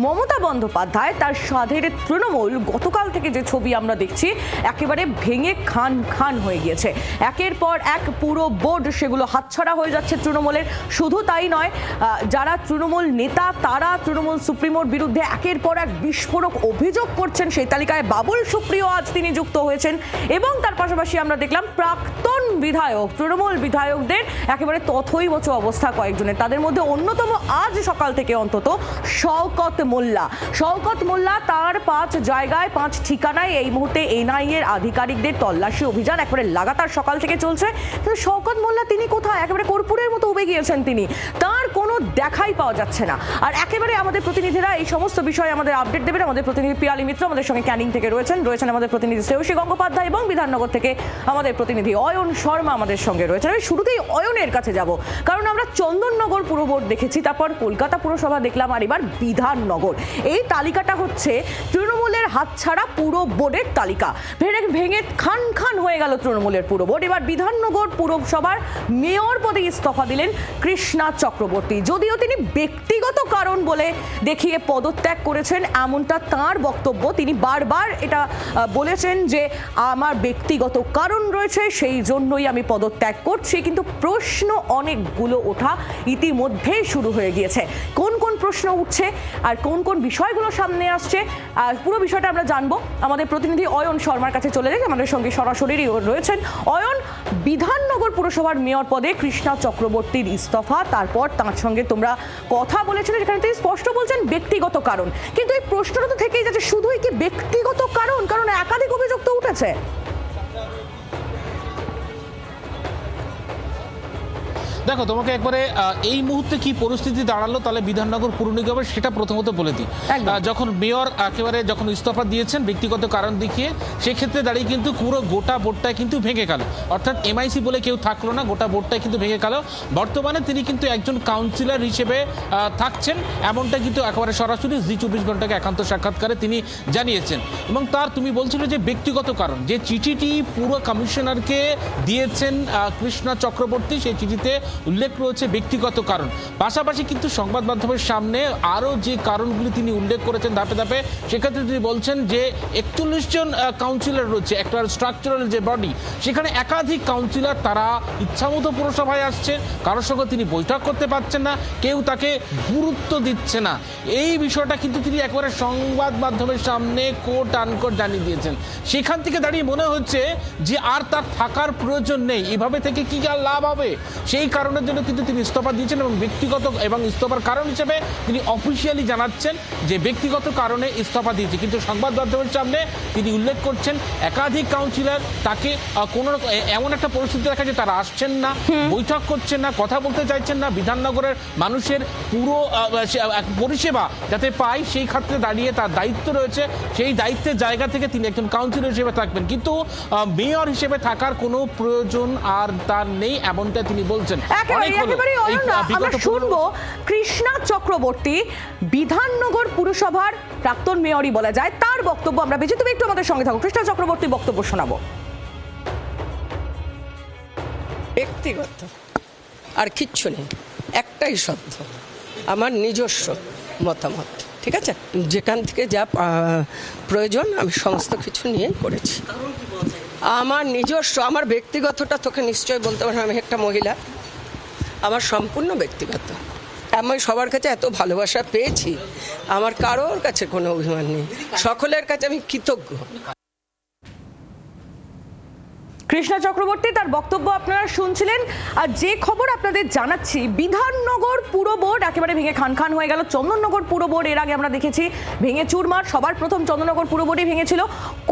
মমতা বন্দ্যোপাধ্যায় তার সাধের তৃণমূল গতকাল থেকে যে ছবি আমরা দেখছি একেবারে ভেঙে খান খান হয়ে গিয়েছে। একের পর এক পুরো বোর্ড সেগুলো হাতছাড়া হয়ে যাচ্ছে তৃণমূলের। শুধু তাই নয়, যারা তৃণমূল নেতা তারা তৃণমূল সুপ্রিমোর বিরুদ্ধে একের পর এক বিস্ফোরক অভিযোগ করছেন। সেই তালিকায় বাবুল সুপ্রিয় আজ তিনি যুক্ত হয়েছেন এবং তার পাশাপাশি আমরা দেখলাম প্রাক্তন বিধায়ক, তৃণমূল বিধায়কদের একেবারে তথৈবচ অবস্থা কয়েকজনের। তাদের মধ্যে অন্যতম আজ সকাল থেকে অন্তত শওকত মোল্লা, তার 5 জায়গায় 5 ঠিকানায় এই মুহূর্তে এনআইএর আধিকারিকদের তল্লাশি অভিযান একেবারে লাগাতার সকাল থেকে চলছে। কিন্তু শওকত মোল্লা তিনি কোথায়? একেবারে কর্পূরের মতো উবে গিয়েছেন তিনি, তার কোনো দেখাই পাওয়া যাচ্ছে না। আর একেবারে আমাদের প্রতিনিধিরা এই সমস্ত বিষয়ে আমাদের আপডেট দেবেন। আমাদের প্রতিনিধি পিয়ালি মিত্র আমাদের সঙ্গে ক্যানিং থেকে রয়েছেন আমাদের প্রতিনিধি শ্রেয়সী গঙ্গোপাধ্যায় এবং বিধাননগর থেকে আমাদের প্রতিনিধি অয়ন শর্মা আমাদের সঙ্গে রয়েছেন। আমি শুরুতেই অয়নের কাছে যাব, কারণ আমরা চন্দননগর পুর বোর্ড দেখেছি, তারপর কলকাতা পুরসভা দেখলাম, আর এবার বিধাননগর। এই তালিকাটা হচ্ছে তৃণমূলের হাতছাড়া পুরো বোর্ডের তালিকা। ভেঙে খান খান হয়ে গেল তৃণমূলের পুরো বোর্ড। এবার বিধাননগর পুরসভার মেয়র পদে ইস্তফা দিলেন কৃষ্ণা চক্রবর্তী। যদিও তিনি ব্যক্তিগত কারণ বলে দেখিয়ে পদত্যাগ করেছেন এমনটা তাঁর বক্তব্য। তিনি বারবার এটা বলেছেন যে আমার ব্যক্তিগত কারণ রয়েছে, সেই জন্যই আমি পদত্যাগ করছি। কিন্তু প্রশ্ন অনেকগুলো ওঠা ইতিমধ্যেই শুরু হয়ে গিয়েছে। কোন কোন প্রশ্ন উঠছে আর কোন কোন বিষয়গুলো সামনে আসছে, পুরো বিষয়টা আমরা জানবো। আমাদের প্রতিনিধি অয়ন শর্মার কাছে চলে যাই, আমাদের সঙ্গে সরাসরি রয়েছেন অয়ন। বিধাননগর পুরসভার মেয়র পদে কৃষ্ণা চক্রবর্তীর ইস্তফা, তারপর তার সঙ্গে তোমরা কথা বলেছিলে, যেখানে তিনি স্পষ্ট বলছেন ব্যক্তিগত কারণ। কিন্তু এই প্রশ্নটা তো থেকেই যাচ্ছে, শুধুই কি ব্যক্তিগত কারণ? কারণ একাধিক অভিযোগ তো উঠেছে। দেখো, তোমাকে একবারে এই মুহূর্তে কি পরিস্থিতি দাঁড়ালো তাহলে বিধাননগর পুর নিগমের সেটা প্রথমত বলে দিই। যখন মেয়র একেবারে যখন ইস্তফা দিয়েছেন ব্যক্তিগত কারণ দেখিয়ে, সেক্ষেত্রে দাঁড়িয়ে কিন্তু পুরো গোটা বোর্ডটাই কিন্তু ভেঙে গেল। অর্থাৎ এমআইসি বলে কেউ থাকলো না, গোটা বোর্ডটাই কিন্তু ভেঙে গেল। বর্তমানে তিনি কিন্তু একজন কাউন্সিলর হিসেবে থাকছেন, এমনটা কিন্তু একেবারে সরাসরি জি24 ঘন্টাকে একান্ত সাক্ষাৎকারে তিনি জানিয়েছেন। এবং তার তুমি বলছিল যে ব্যক্তিগত কারণ, যে চিঠিটি পুরো কমিশনারকে দিয়েছেন কৃষ্ণা চক্রবর্তী, সেই চিঠিতে উল্লেখ রয়েছে ব্যক্তিগত কারণ। পাশাপাশি কিন্তু সংবাদ মাধ্যমের সামনে আরও যে কারণগুলি তিনি উল্লেখ করেছেন ধাপে ধাপে, সেক্ষেত্রে তিনি বলছেন যে 41 জন কাউন্সিলর রয়েছে একটা স্ট্রাকচারাল যে বডি, সেখানে একাধিক কাউন্সিলর তারা ইচ্ছামতো পুরসভায় আসছেন, কারোর সঙ্গে তিনি বৈঠক করতে পারছেন না, কেউ তাকে গুরুত্ব দিচ্ছে না। এই বিষয়টা কিন্তু তিনি একবারে সংবাদ মাধ্যমের সামনে কোট আনকোট জানিয়ে দিয়েছেন। সেখান থেকে দাঁড়িয়ে মনে হচ্ছে যে আর তার থাকার প্রয়োজন নেই, এভাবে থেকে কি আর লাভ হবে। সেই কারণের জন্য কিন্তু তিনি ইস্তফা দিয়েছেন এবং ব্যক্তিগত এবং ইস্তফার কারণ হিসেবে তিনি অফিসিয়ালি জানাচ্ছেন যে ব্যক্তিগত কারণে ইস্তফা দিয়েছে। কিন্তু সংবাদ মাধ্যমের সামনে তিনি উল্লেখ করছেন একাধিক কাউন্সিলর তাকে কোনো এমন একটা পরিস্থিতি দেখা যায় তারা আসছেন না, বৈঠক করছেন না, কথা বলতে চাইছেন না। বিধাননগরের মানুষের পুরো পরিষেবা যাতে পায় সেই ক্ষেত্রে দাঁড়িয়ে তার দায়িত্ব রয়েছে, সেই দায়িত্বের জায়গা থেকে তিনি একজন কাউন্সিলর হিসেবে থাকবেন, কিন্তু মেয়র হিসেবে থাকার কোনো প্রয়োজন আর তার নেই, এমনটা তিনি বলছেন। আমরা শুনবো কৃষ্ণা চক্রবর্তী, বিধাননগর পুরসভার প্রাক্তন মেয়রই বলা যায়, তার বক্তব্য আমরা পেয়েছি। তুমি একটু আমাদের সঙ্গে থাকো, কৃষ্ণা চক্রবর্তীর বক্তব্য শোনাবো। ব্যক্তিগত আর কিচ্ছু নেই, একটাই শব্দ, আমার নিজস্ব মতামত। ঠিক আছে, যেখান থেকে যা প্রয়োজন আমি সমস্ত কিছু নিয়েই করেছি। আমার নিজস্ব, আমার ব্যক্তিগতটা তোকে নিশ্চয়ই বলতে পারবো। আমি একটা মহিলা, আমার সম্পূর্ণ ব্যক্তিগত। আমি সবার কাছে এত ভালোবাসা পেয়েছি, আমার কারোর কাছে কোনো অভিমান নেই, সকলের কাছে আমি কৃতজ্ঞ। কৃষ্ণা চক্রবর্তী তার বক্তব্য আপনারা শুনছিলেন। আর যে খবর আপনাদের জানাচ্ছি, বিধাননগর পুর বোর্ড একেবারে ভেঙে খান খান হয়ে গেল। চন্দননগর পুর বোর্ড এর আগে আমরা দেখেছি ভেঙে চুরমার। সবার প্রথম চন্দননগর পুর বোর্ডই ভেঙেছিল।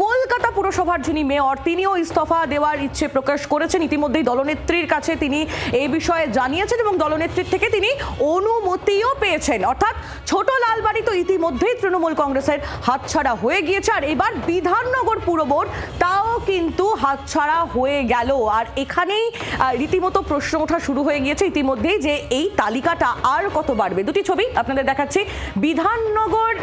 কলকাতা পুরসভার যিনি মেয়র তিনিও ইস্তফা দেওয়ার ইচ্ছে প্রকাশ করেছেন। ইতিমধ্যেই দলনেত্রীর কাছে তিনি এই বিষয়ে জানিয়েছেন এবং দলনেত্রীর থেকে তিনি অনুমতিও পেয়েছেন। অর্থাৎ ছোট লালবাড়ি তো ইতিমধ্যেই তৃণমূল কংগ্রেসের হাতছাড়া হয়ে গিয়েছে, আর এবার বিধাননগর পুর বোর্ড তাও কিন্তু হাতছাড়া হয়ে গেল। আর এখানেই রীতিমতো প্রশ্ন ওঠা শুরু হয়ে গিয়েছে ইতিমধ্যেই যে এই তালিকাটা আর কত বাড়বে। দুটি ছবি আপনাদের দেখাচ্ছি। বিধাননগর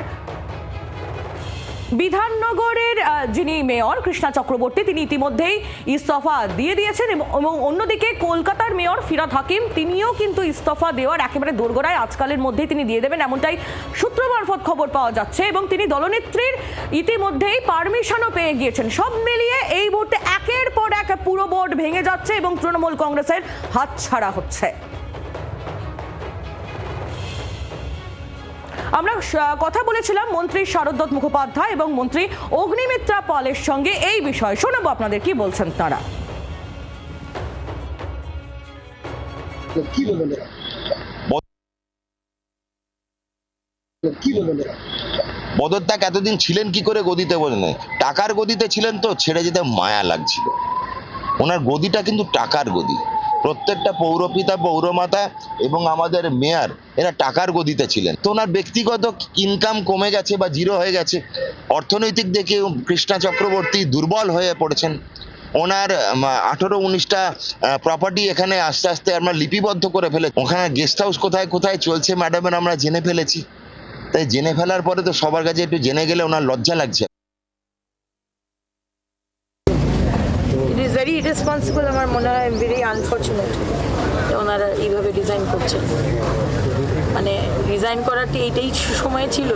বিধাননগরের যিনি মেয়র কৃষ্ণা চক্রবর্তী তিনি ইতিমধ্যেই ইস্তফা দিয়ে দিয়েছেন এবং অন্যদিকে কলকাতার মেয়র ফিরহাদ হাকিম তিনিও কিন্তু ইস্তফা দেওয়ার একেবারে দোরগোড়ায় আজকালের মধ্যেই তিনি দিয়ে দেবেন এমনটাই সূত্র মারফত খবর পাওয়া যাচ্ছে এবং তিনি দলনেত্রীর ইতিমধ্যেই পারমিশনও পেয়ে গিয়েছেন। সব মিলিয়ে এই মুহূর্তে একের পর এক পুরো বোর্ড ভেঙে যাচ্ছে এবং তৃণমূল কংগ্রেসের হাতছাড়া হচ্ছে। আমরা কথা বলেছিলাম মন্ত্রী শারদ দত্ত মুখোপাধ্যায় এবং মন্ত্রী অগ্নিমিত্রা পালের সঙ্গে এই বিষয়ে, শোনাবো আপনাদের কি বলছেন তারা। পদত্যাগ এতদিন ছিলেন কি করে গদিতে বলে নেই, টাকার গদিতে ছিলেন তো ছেড়ে যেতে মায়া লাগছিল। ওনার গদিটা কিন্তু টাকার গদি। প্রত্যেকটা পৌরপিতা পৌরমাতা এবং আমাদের মেয়র এরা টাকার গদিতে ছিলেন। তো ওনার ব্যক্তিগত ইনকাম কমে গেছে বা জিরো হয়ে গেছে, অর্থনৈতিক দিকে কৃষ্ণা চক্রবর্তী দুর্বল হয়ে পড়েছেন। ওনার 18-19টা প্রপার্টি এখানে আস্তে আস্তে আমরা লিপিবদ্ধ করে ফেলেছি। ওখানে গেস্ট হাউস কোথায় কোথায় চলছে ম্যাডামের আমরা জেনে ফেলেছি। তাই জেনে ফেলার পরে তো সবার কাছে একটু জেনে গেলে ওনার লজ্জা লাগছে। ইট ইজ ভেরি ইরেসপন্সিবল, আমার মনে হয় ভেরি আনফর্চুনেট যে ওনারা এইভাবে রিজাইন করছেন। মানে রিজাইন করাটি এইটাই সময় ছিল।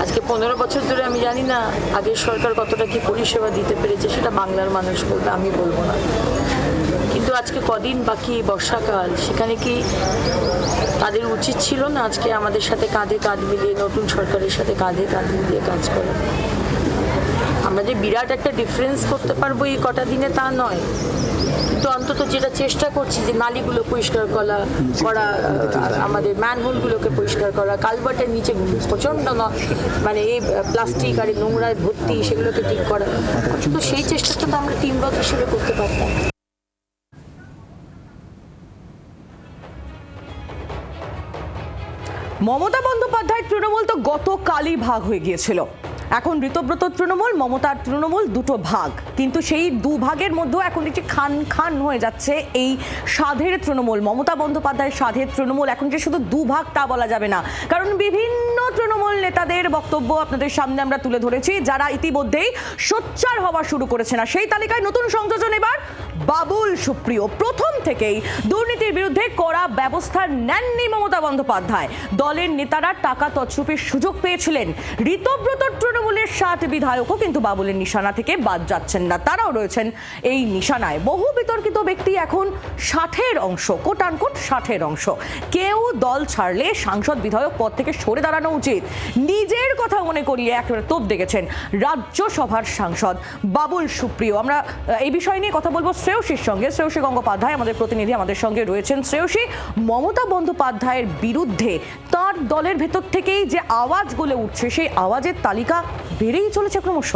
আজকে 15 বছর ধরে আমি জানি না আগের সরকার কতটা কি পরিষেবা দিতে পেরেছে, সেটা বাংলার মানুষ বলবে, আমি বলবো না। কিন্তু আজকে কদিন বাকি বর্ষাকাল, সেখানে কি তাদের উচিত ছিল না আজকে আমাদের সাথে কাঁধে কাঁধ মিলিয়ে, নতুন সরকারের সাথে কাঁধে কাঁধ মিলিয়ে কাজ করা? আমরা যে বিরাট একটা ডিফারেন্স করতে পারবো এই কটা দিনে তা নয়, কিন্তু অন্তত যেটা চেষ্টা করছি যে নালীগুলো পরিষ্কার করা, আমাদের ম্যানহোলগুলোকে পরিষ্কার করা, কালভার্টের নিচে প্রচণ্ড মানে এই প্লাস্টিক আর নোংরায় ভর্তি, সেগুলোকে ঠিক করা, তো সেই চেষ্টাটা তো আমরা টিম ওয়ার্ক হিসেবে করতে পারতাম। মমতা বন্দ্যোপাধ্যায় তৃণমূল তো গতকালই ভাগ হয়ে গিয়েছিল। এখন ঋতব্রত তৃণমূল, মমতার তৃণমূল দুটো ভাগ, কিন্তু সেই দু ভাগের মধ্যেও এখন একটি খান খান হয়ে যাচ্ছে এই সাধের তৃণমূল। মমতা বন্দ্যোপাধ্যায়ের সাধের তৃণমূল এখন যে শুধু দু ভাগ তা বলা যাবে না, কারণ বিভিন্ন তৃণমূল নেতাদের বক্তব্য আপনাদের সামনে আমরা তুলে ধরেছি, যারা ইতিমধ্যেই সোচ্চার হওয়া শুরু করেছে। না সেই তালিকায় নতুন সংযোজন এবার বাবুল সুপ্রিয়। প্রথম থেকেই দুর্নীতির বিরুদ্ধে কড়া ব্যবস্থা নেননি মমতা বন্দ্যোপাধ্যায়। দলের নেতারা টাকা তছরুপের সুযোগ পেয়েছিলেন। ঋতব্রত তৃণমূলের 60 বিধায়কও কিন্তু বাবুলের নিশানা থেকে বাদ যাচ্ছেন না, তারাও রয়েছেন এই নিশানায়। বহু বিতর্কিত ব্যক্তি এখন 60-এর অংশ, কোট আনকোট 60-এর অংশ। কেউ দল ছাড়লে সাংসদ বিধায়ক পদ থেকে সরে দাঁড়ানো উচিত, নিজের কথা মনে করিয়ে একেবারে তোপ দেখেছেন রাজ্যসভার সাংসদ বাবুল সুপ্রিয়। আমরা এই বিষয় নিয়ে কথা বলবো শ্রেয়সীর সঙ্গে। শ্রেয়সী গঙ্গোপাধ্যায় আমাদের প্রতিনিধি আমাদের সঙ্গে রয়েছেন। শ্রেয়সী, মমতা বন্দ্যোপাধ্যায়ের বিরুদ্ধে তার দলের ভেতর থেকেই যে আওয়াজগুলো উঠছে, সেই আওয়াজের তালিকা বেড়েই চলেছে ক্রমশ।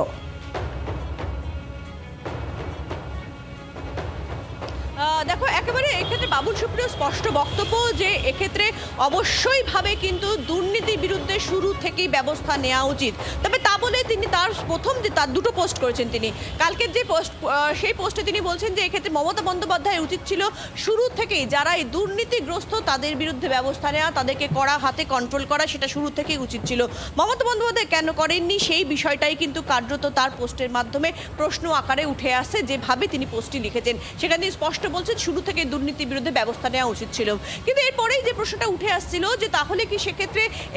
দেখো, একেবারে এক্ষেত্রে বাবুল সুপ্রিয় স্পষ্ট বক্তব্য যে এক্ষেত্রে অবশ্যই ভাবে কিন্তু দুর্নীতির বিরুদ্ধে শুরু থেকেই ব্যবস্থা নেওয়া উচিত। তবে তা বলে তিনি তার প্রথম যে তার দুটো পোস্ট করেছেন, তিনি কালকের যে পোস্ট, সেই পোস্টে তিনি বলছেন যে এক্ষেত্রে মমতা বন্দ্যোপাধ্যায়ের উচিত ছিল শুরু থেকেই যারা এই দুর্নীতিগ্রস্ত তাদের বিরুদ্ধে ব্যবস্থা নেওয়া, তাদেরকে কড়া হাতে কন্ট্রোল করা, সেটা শুরু থেকেই উচিত ছিল। মমতা বন্দ্যোপাধ্যায় কেন করেননি সেই বিষয়টাই কিন্তু কার্যত তার পোস্টের মাধ্যমে প্রশ্ন আকারে উঠে আসছে। যেভাবে তিনি পোস্টটি লিখেছেন সেখানে স্পষ্ট বলছেন শুরু থেকে দুর্নীতির বিরুদ্ধে ব্যবস্থা নেওয়া উচিত ছিল। কিন্তু এরপরেই যে প্রশ্নটা উঠে আসছিল যে তাহলে কি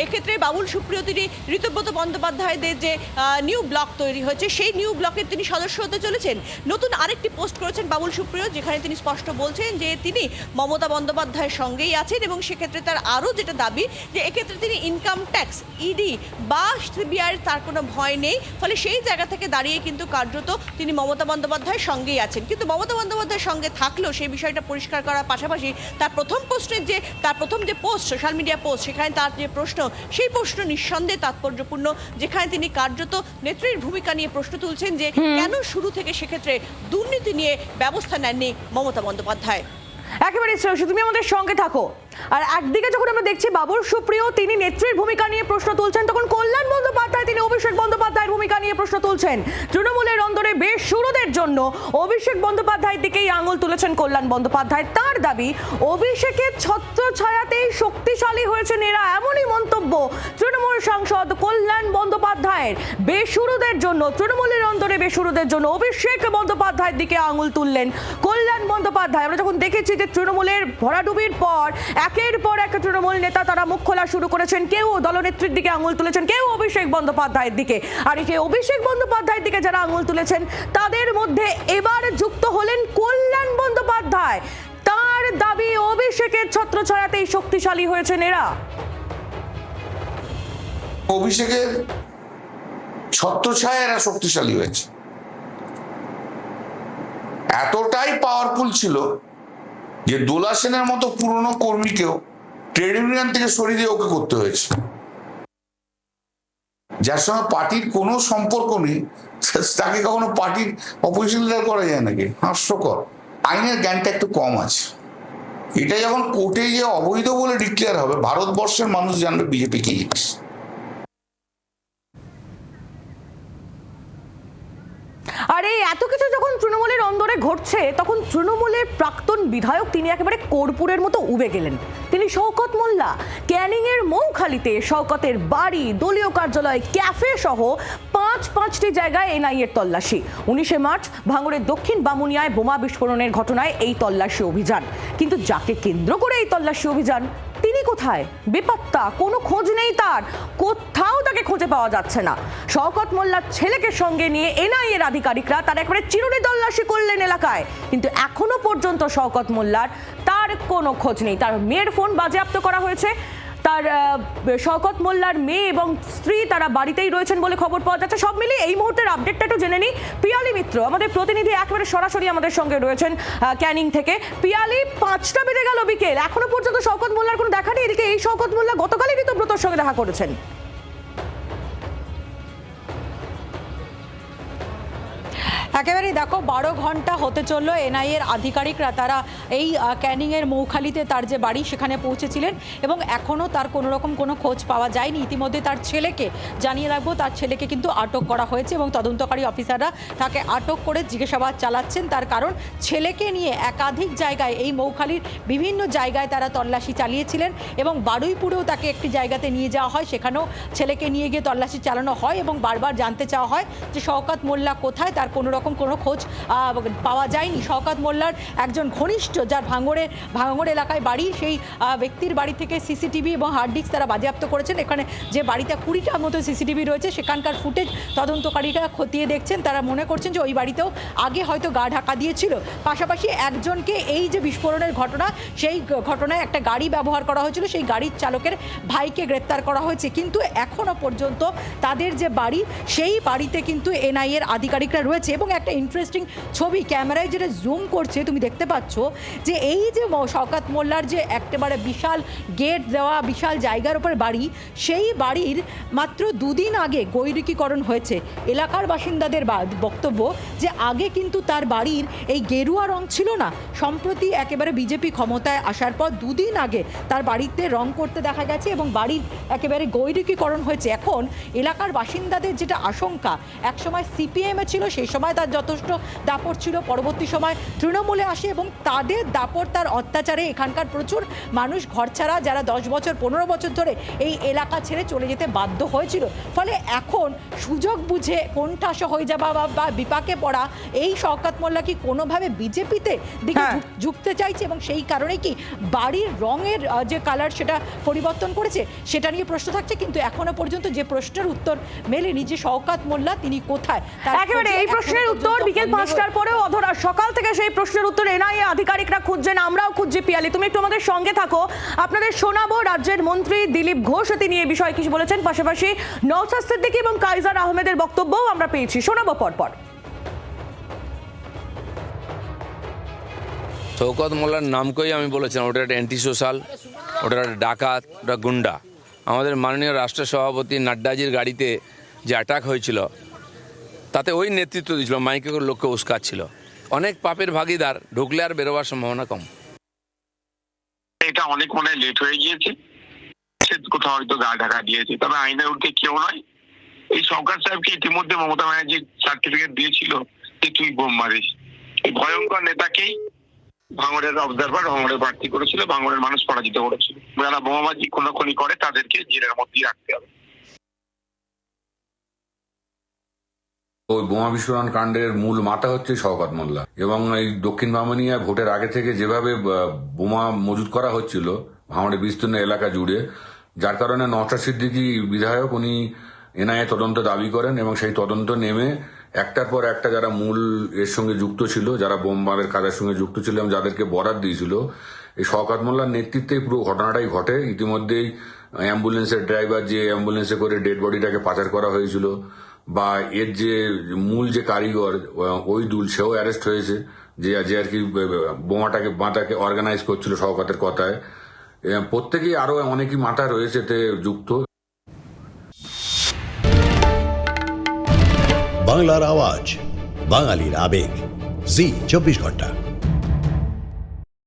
এক্ষেত্রে বাবুল সুপ্রিয় তিনি ঋতব্রত বন্দ্যোপাধ্যায়দের যে নিউ ব্লক তৈরি হয়েছে সেই নিউ ব্লকের তিনি সদস্য হতে চলেছেন। নতুন আরেকটি পোস্ট করেছেন বাবুল সুপ্রিয়, যেখানে তিনি স্পষ্ট বলছেন যে তিনি মমতা বন্দ্যোপাধ্যায়ের সঙ্গেই আছেন এবং সেক্ষেত্রে তার আরও যেটা দাবি যে এক্ষেত্রে তিনি ইনকাম ট্যাক্স, ইডি বা সিবিআইয়ের তার কোনো ভয় নেই, ফলে সেই জায়গা থেকে দাঁড়িয়ে কিন্তু কার্যত তিনি মমতা বন্দ্যোপাধ্যায়ের সঙ্গেই আছেন। কিন্তু মমতা বন্দ্যোপাধ্যায়ের সঙ্গে থাকলেও সেই বিষয়টা পরিষ্কার করার পাশাপাশি তার প্রথম যে পোস্ট, সোশ্যাল মিডিয়া পোস্ট, সেখানে তার যে প্রশ্ন, সেই প্রশ্ন নিঃসন্দেহে তাৎপর্যপূর্ণ, যেখানে তিনি কার্যত নেত্রীর ভূমিকা নিয়ে প্রশ্ন তুলছেন যে কেন শুরু থেকে সেক্ষেত্রে দুর্নীতি নিয়ে ব্যবস্থা নেননি মমতা বন্দ্যোপাধ্যায়। একেবারে শ্রেয়সী, তুমি আমাদের সঙ্গে থাকো। আর একদিকে যখন আমরা দেখছি বাবুল সুপ্রিয় তিনি নেত্রীর ভূমিকা নিয়ে প্রশ্ন তুলছেন, তখন কল্যাণ বন্দ্যোপাধ্যায় তিনি অভিষেক বন্দ্যোপাধ্যায়ের ভূমিকা নিয়ে প্রশ্ন তুলছেন। তৃণমূলের অন্দরে বেসুরোদের জন্য অভিষেক বন্দ্যোপাধ্যায়ের দিকেই আঙুল তুলেছেন কল্যাণ বন্দ্যোপাধ্যায়। তার দাবি, অভিষেকের ছত্রছায়াতেই শক্তিশালী হয়েছেন এরা। এমনই মন্তব্য তৃণমূল সাংসদ কল্যাণ বন্দ্যোপাধ্যায়ের। বেসুরোদের জন্য, তৃণমূলের অন্তরে বেসুরোদের জন্য অভিষেক বন্দ্যোপাধ্যায়ের দিকে আঙুল তুললেন কল্যাণ বন্দ্যোপাধ্যায়। আমরা যখন দেখেছি যে তৃণমূলের ভরাডুবির পর একের পর এক তৃণমূল নেতা তারা মুখ খোলা শুরু করেছেন, কেউ দলনেত্রীর দিকে আঙুল তুলেছেন, কেউ অভিষেক বন্দ্যোপাধ্যায়ের দিকে। আর এই যে অভিষেক বন্দ্যোপাধ্যায়ের দিকে যারা আঙুল তুলেছেন তাদের মধ্যে এবার যুক্ত হলেন কল্যাণ বন্দ্যোপাধ্যায়। তার দাবি, অভিষেকের ছত্রছায়াতেই শক্তিশালী হয়েছেন এরা। অভিষেকের ছত্রছায়া এরা শক্তিশালী হয়েছে, এতটাই পাওয়ারফুল ছিল যে দোলা সেনের মতো পুরনো কর্মীকেও ট্রেড ইউনিয়ন থেকে সরিয়ে দিয়ে ওকে করতে হয়েছে। যার সঙ্গে পার্টির কোনো সম্পর্ক নেই তাকে কখনো পার্টির অপোজিশন লিডার করা যায় নাকি? হাস্যকর। আইনের জ্ঞানটা একটু কম আছে। এটা যখন কোর্টে গিয়ে অবৈধ বলে ডিক্লেয়ার হবে, ভারতবর্ষের মানুষ জানবে বিজেপি কি জিনিস। আর এই এত কিছু যখন তৃণমূলের অন্দরে ঘটছে, তখন তৃণমূলের প্রাক্তন বিধায়ক তিনি একেবারে কর্পূরের মতো উবে গেলেন। তিনি শওকত মোল্লা। ক্যানিং এর মৌখালীতে শওকতের বাড়ি, দলীয় কার্যালয়, ক্যাফে সহ পাঁচটি জায়গায় এনআইএর তল্লাশি। 19 মার্চ ভাঙড়ের দক্ষিণ বামুনিয়ায় বোমা বিস্ফোরণের ঘটনায় এই তল্লাশি অভিযান। কিন্তু যাকে কেন্দ্র করে এই তল্লাশি অভিযান, তিনি কোথায়? বেপাত্তা, কোনো খোঁজ নেই তার। কোথাও তাকে খুঁজে পাওয়া যাচ্ছে না। শওকত মোল্লার ছেলেকে সঙ্গে নিয়ে এনআইএর আধিকারিকরা তার একেবারে চিরুনি তল্লাশি করলেন এলাকায়, কিন্তু এখনো পর্যন্ত শওকত মোল্লার তার কোনো খোঁজ নেই। তার মেয়ের ফোন বাজেয়াপ্ত করা হয়েছে। তার শওকত মোল্লার মেয়ে এবং স্ত্রী তারা বাড়িতেই রয়েছেন বলে খবর পাওয়া যাচ্ছে। সব মিলিয়ে এই মুহূর্তের আপডেটটা একটু জেনে নিই। পিয়ালি মিত্র আমাদের প্রতিনিধি একেবারে সরাসরি আমাদের সঙ্গে রয়েছেন ক্যানিং থেকে। পিয়ালি, 5টা বেজে গেল বিকেল, এখনো পর্যন্ত শওকত মোল্লার কোনো দেখা নেই। এদিকে এই শওকত মোল্লা গতকালই ঋতব্রতর সঙ্গে দেখা করেছেন। একেবারেই দেখো, 12 ঘন্টা হতে চললো এনআইএর আধিকারিকরা তারা এই ক্যানিংয়ের মৌখালীতে তার যে বাড়ি সেখানে পৌঁছেছিলেন এবং এখনও তার কোনো রকম কোনো খোঁজ পাওয়া যায়নি। ইতিমধ্যে তার ছেলেকে জানিয়ে রাখবো, তার ছেলেকে কিন্তু আটক করা হয়েছে এবং তদন্তকারী অফিসাররা তাকে আটক করে জিজ্ঞাসাবাদ চালাচ্ছেন। তার কারণ, ছেলেকে নিয়ে একাধিক জায়গায়, এই মৌখালীর বিভিন্ন জায়গায় তারা তল্লাশি চালিয়েছিলেন এবং বারুইপুরেও তাকে একটি জায়গাতে নিয়ে যাওয়া হয়, সেখানেও ছেলেকে নিয়ে গিয়ে তল্লাশি চালানো হয় এবং বারবার জানতে চাওয়া হয় যে শওকত মোল্লা কোথায়। তার কোনো রকম কোনো খোঁজ পাওয়া যায়নি। শওকত মোল্লার একজন ঘনিষ্ঠ, যার ভাঙড় এলাকায় বাড়ি, সেই ব্যক্তির বাড়ি থেকে সিসিটিভি এবং হার্ড ডিস্ক তারা বাজেয়াপ্ত করেছেন। এখানে যে বাড়িতে 20টার মতো সিসিটিভি রয়েছে, সেখানকার ফুটেজ তদন্তকারীরা খতিয়ে দেখছেন। তারা মনে করছেন যে ওই বাড়িতেও আগে হয়তো গা ঢাকা দিয়েছিল। পাশাপাশি একজনকে, এই যে বিস্ফোরণের ঘটনা, সেই ঘটনায় একটা গাড়ি ব্যবহার করা হয়েছিল, সেই গাড়ির চালকের ভাইকে গ্রেপ্তার করা হয়েছে। কিন্তু এখনও পর্যন্ত তাদের যে বাড়ি, সেই বাড়িতে কিন্তু এনআইএর আধিকারিকরা রয়েছে। এবং একটা ইন্টারেস্টিং ছবি ক্যামেরায় যেটা জুম করছে, তুমি দেখতে পাচ্ছ যে এই যে শওকত মোল্লার যে একেবারে বিশাল গেট দেওয়া, বিশাল জায়গার উপর বাড়ি, সেই বাড়ির মাত্র 2 দিন আগে গৈরিকীকরণ হয়েছে। এলাকার বাসিন্দাদের বক্তব্য যে আগে কিন্তু তার বাড়ির এই গেরুয়া রং ছিল না। সম্প্রতি একেবারে বিজেপি ক্ষমতায় আসার পর 2 দিন আগে তার বাড়িতে রং করতে দেখা গেছে এবং বাড়ির একেবারে গৈরিকীকরণ হয়েছে। এখন এলাকার বাসিন্দাদের যেটা আশঙ্কা, একসময় সিপিএমে ছিল, সেই সময় তার যথেষ্ট দাপট ছিল, পরবর্তী সময় তৃণমূলে আসে এবং তাদের দাপট, তার অত্যাচারে এখানকার প্রচুর মানুষ ঘরছাড়া, যারা 10 বছর 15 বছর ধরে এই এলাকা ছেড়ে চলে যেতে বাধ্য হয়েছিল। ফলে এখন সুযোগ বুঝে কোণঠাসা হয়ে যাওয়া বা বিপাকে পড়া এই শওকত মোল্লা কি কোনোভাবে বিজেপিতে দিকে ঝুঁকতে চাইছে এবং সেই কারণে কি বাড়ির রঙের যে কালার সেটা পরিবর্তন করেছে, সেটা নিয়ে প্রশ্ন থাকছে। কিন্তু এখনো পর্যন্ত যে প্রশ্নের উত্তর মেলেনি যে শওকত মোল্লা তিনি কোথায়, একেবারে এই প্রশ্নের উত্তর বিকেল 5টার পরেও অধরা। সকাল থেকে সেই প্রশ্নের উত্তর এনআইএ আধিকারিকরা খুঁজছেন, আমরাও খুঁজছি। পিয়ালি, তুমি একটু আমাদের সঙ্গে থাকো, আপনাদের শোনাবো রাজ্যের মন্ত্রী দিলীপ ঘোষ তিনি এই বিষয়ে কিছু বলেছেন। পাশাপাশি নওশাদ সিদ্দিকী এবং কাইজার আহমেদের বক্তব্যও আমরা পেয়েছি, শোনাবো পরপর। শওকত মোল্লার নামকেই আমি বলেছিলাম ওটা একটা অ্যান্টি সোশ্যাল, ওটা একটা ডাকাত, ওটা গুন্ডা। আমাদের মাননীয় রাষ্ট্র সভাপতি নাড্ডাজির গাড়িতে যে অ্যাটাক হয়েছিল, তাতে ওই নেতৃত্ব দিয়েছিল, মাইকে করে লোককে উস্কাচ্ছিল। অনেক পাপের ভাগিদার, ঢুকলে আর বেরোবার সম্ভাবনা কম। এটা অনেক মনে লেট হয়ে গিয়েছে, সে কোথাও হয়তো গা ঢাকা দিয়েছে, তবে আইনের ঊর্ধ্বে কেউ নয়। এই শওকত সাহেবকে ইতিমধ্যে মমতা ব্যানার্জি সার্টিফিকেট দিয়েছিল যে তুই বোম মারিস। এই ভয়ঙ্কর নেতাকেই ভাঙড়ের অবজারভার ভাঙড়ে প্রার্থী করেছিল, ভাঙড়ের মানুষ পরাজিত করেছিল। যারা বোমাবাজি খুনোখুনি করে তাদেরকে জেলের মধ্যেই রাখতে হবে। ওই বোমা বিস্ফোরণ কাণ্ডের মূল মাথা হচ্ছে শওকত মোল্লা, এবং এই দক্ষিণ ভামানিয়া ভোটের আগে থেকে যেভাবে বোমা মজুত করা হচ্ছিল ভাঙড়ের বিস্তীর্ণ এলাকা জুড়ে, যার কারণে নওশাদ সিদ্দিকী বিধায়ক উনি এনআইএ তদন্ত দাবি করেন, এবং সেই তদন্ত নেমে একটার পর একটা যারা মূল এর সঙ্গে যুক্ত ছিল, যারা বোমবারের কাজের সঙ্গে যুক্ত ছিল এবং যাদেরকে বরাত দিয়েছিল, এই শওকত মোল্লার নেতৃত্বে পুরো ঘটনাটাই ঘটে। ইতিমধ্যেই অ্যাম্বুলেন্সের ড্রাইভার যে অ্যাম্বুলেন্সে করে ডেড বডিটাকে পাচার করা হয়েছিল, বা এর যে মূল যে কারিগর ওই দুল, সেও অ্যারেস্ট হয়েছে, যে আর কি বোমাটাকে অর্গানাইজ করছিল শওকতের কথায়। প্রত্যেকেই আরো অনেকই মাথা রয়েছে এতে যুক্ত। বাংলার আওয়াজ, বাঙালির আবেগ, জি 24 ঘন্টা।